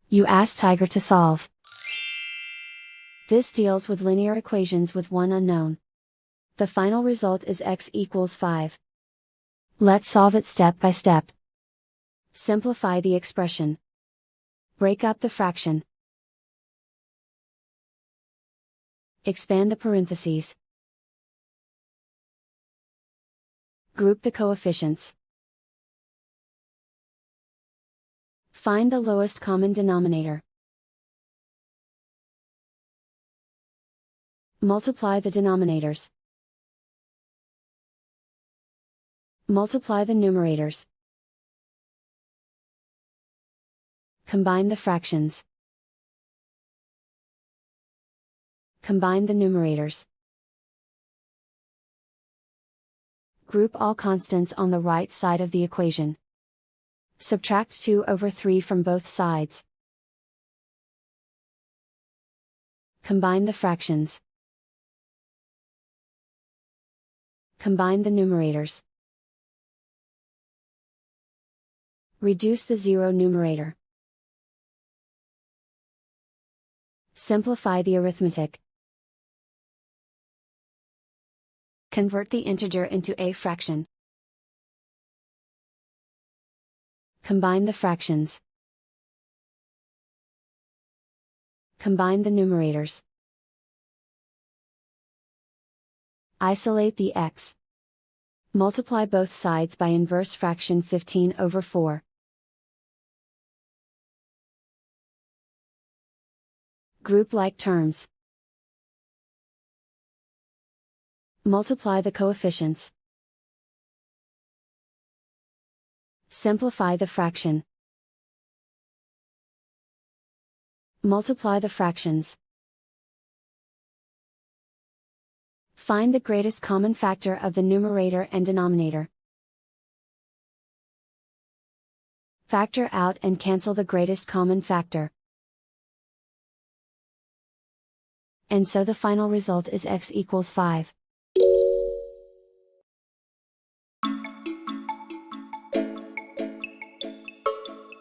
You ask Tiger to solve. This deals with linear equations with one unknown. The final result is x equals 5. Let's solve it step by step. Simplify the expression. Break up the fraction. Expand the parentheses. Group the coefficients. Find the lowest common denominator. Multiply the denominators. Multiply the numerators. Combine the fractions. Combine the numerators. Group all constants on the right side of the equation. Subtract 2/3 from both sides. Combine the fractions. Combine the numerators. Reduce the zero numerator. Simplify the arithmetic. Convert the integer into a fraction. Combine the fractions. Combine the numerators. Isolate the x. Multiply both sides by inverse fraction 15/4. Group like terms. Multiply the coefficients. Simplify the fraction. Multiply the fractions. Find the greatest common factor of the numerator and denominator. Factor out and cancel the greatest common factor. And so the final result is x equals 5.